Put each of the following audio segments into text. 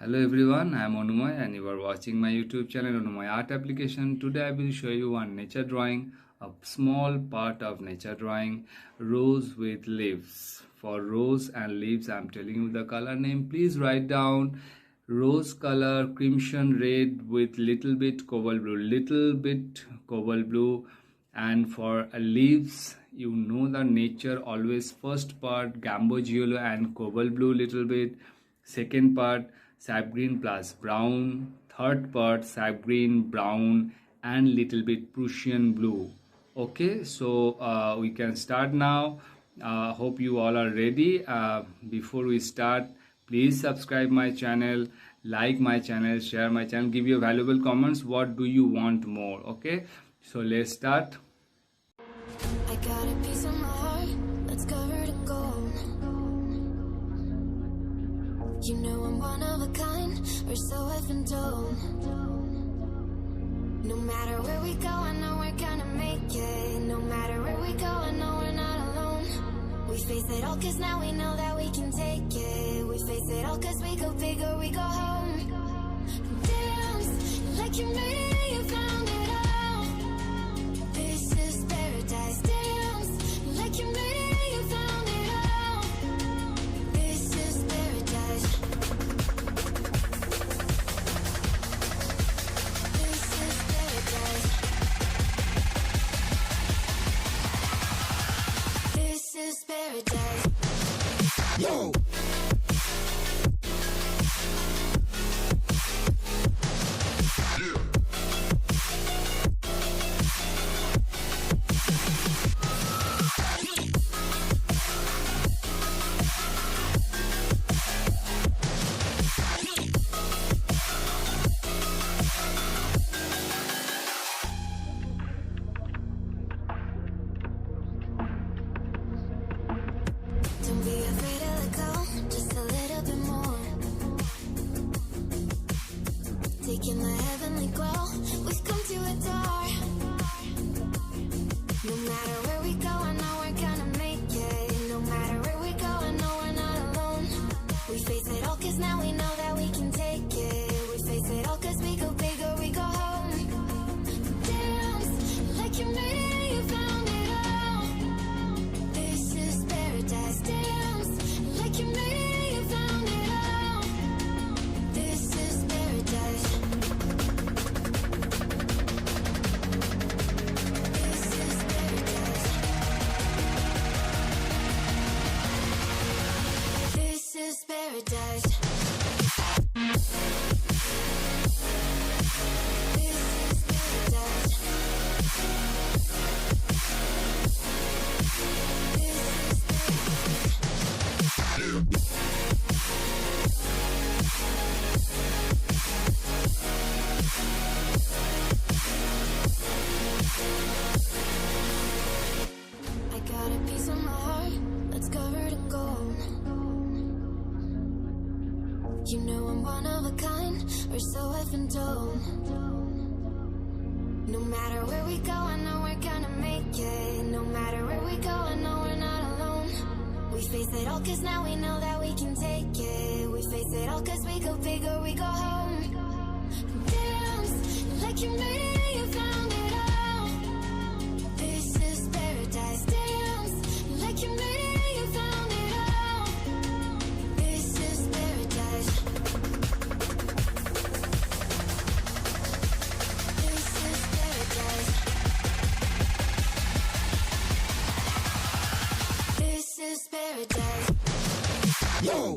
Hello everyone, I am Anumoy and you are watching my YouTube channel Anumoy Art Application. Today I will show you one nature drawing, a small part of nature drawing, rose with leaves. For rose and leaves I am telling you the color name. Please write down rose color, crimson red with little bit cobalt blue. And for leaves, you know the nature always first part gamboge yellow and cobalt blue little bit, second part sap green plus brown, third part sap green, brown and little bit Prussian blue. Okay, so we can start now. Hope you all are ready. Before we start, please subscribe my channel, like my channel, share my channel, give your valuable comments. What do you want more? Okay, so let's start. I got a piece of my heart that's covered in gold. You know I'm one of a kind, or so I've been told. No matter where we go, I know we're gonna make it. No matter where we go, I know we're not alone. We face it all cause now we know that we can take it. We face it all cause we go big or we go home. Dance like you made it, you found it all. This is paradise. Dance like you made it, you found it all. This is paradise. This is paradise. This is paradise. Yo! Don't be afraid to let go, just a little bit more. Taking the heavenly glow, we've come to adore. No matter where we go, I know we're gonna make it. No matter where we go, I know we're not alone. We face it all cause now we know that we can take it. We face it all cause we go big or we go home. Dance like you made it, you found it all. This is paradise. Dance like you made it, you found it all. This is paradise. This is paradise. This is paradise. This is paradise. I got a piece of my heart that's covered in gold. You know I'm one of a kind, or so I've been told. No matter where we go, I know we're gonna make it. No matter where we go, I know we're not alone. We face it all cause now we know that we can take it. We face it all cause we go big or we go home. Dance like you made it, you found it all. This is paradise. Dance like you made it, you found it all. This is paradise. This is paradise. This is paradise. Yo!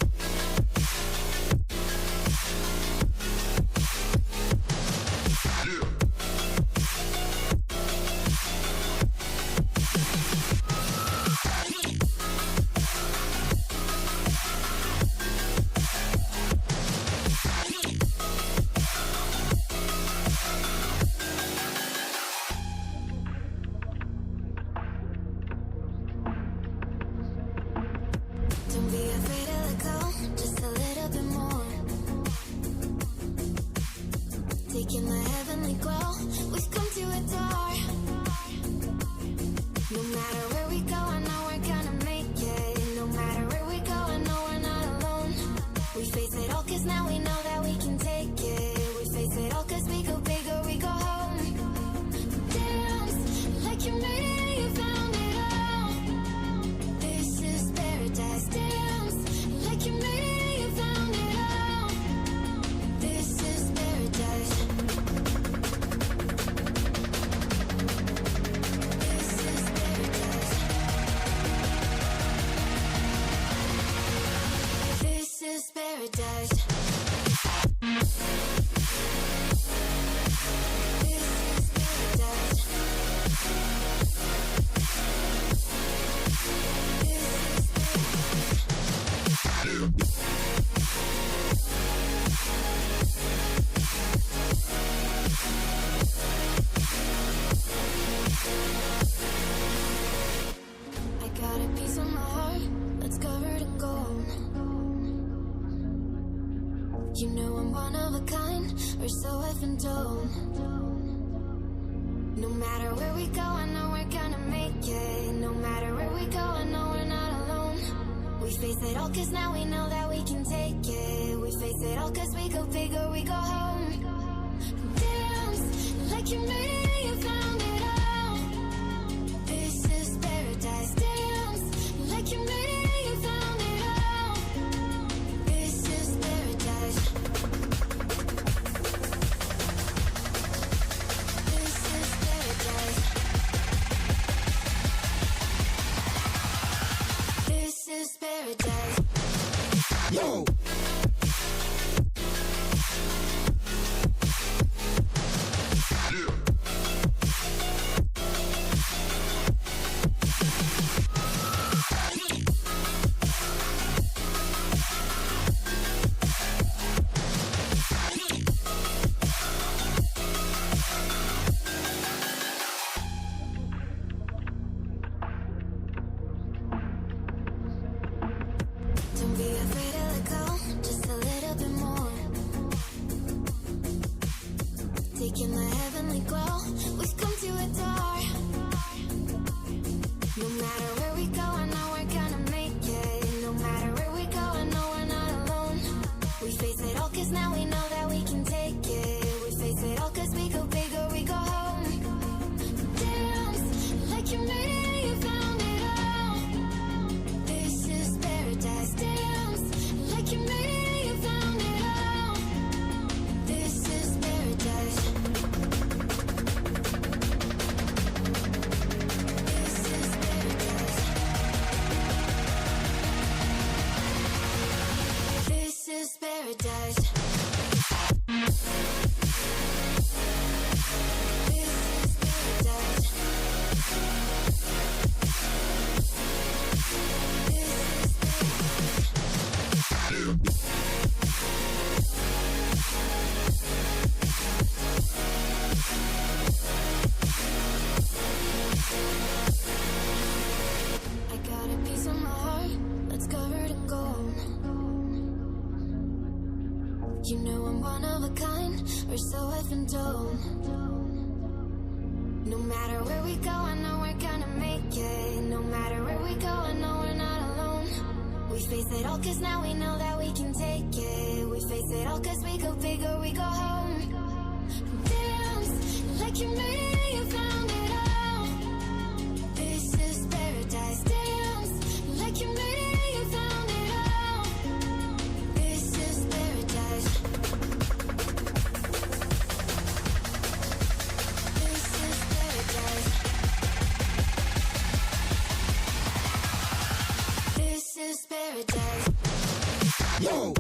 Don't be afraid to let go, just a little bit more. Taking the heavenly glow, we've come to adore. No matter where we go, I know we're gonna make it. No matter where we go, I know we're not alone. We face it all cause now we know that I got a piece of my heart that's covered in gold. You know I'm one of a kind, or so I've been told. No matter where we go, I know we're gonna make it. No matter where we go, I know we're not alone. We face it all cause now we know that we can take it. We face it all cause we go big or we go home. Dance like you made it, you found it all. This is paradise. Dance like you made it, you found it all. This is paradise. This is paradise. This is paradise. Yo! Don't be afraid to let go, just a little bit more. Taking the heavenly glow, we've come to adore. No matter where we go, I know we're gonna make it. No matter where we go, I know we're not alone. We face it all cause now we know that we can take it. We face it all cause we go big or we go home. Dance like you made it, you found it all. This is paradise. Dance like you made it, you found it all. This is paradise. This is paradise. This is paradise. This is paradise. I got a piece of my heart that's covered in gold. You know I'm one of a kind, or so I've been told. No matter where we go, I know we're gonna make it. No matter where we go, I know we're not alone. We face it all cause now we know that we can take it. We face it all cause we go big or we go home. Dance like you made it, you found it all. This is paradise. Dance like you made it, you found it all. This is paradise. This is paradise. This is paradise. Yo!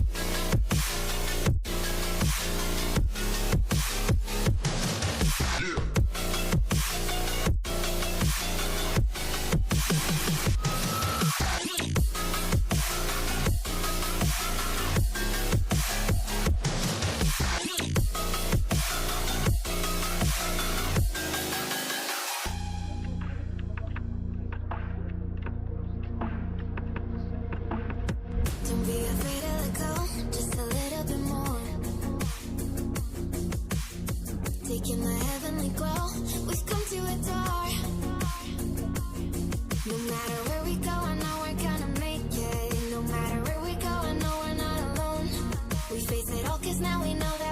Don't be afraid to let go, just a little bit more. Taking the heavenly glow, we've come to adore. No matter where we go, I know we're gonna make it. No matter where we go, I know we're not alone. We face it all cause now we know that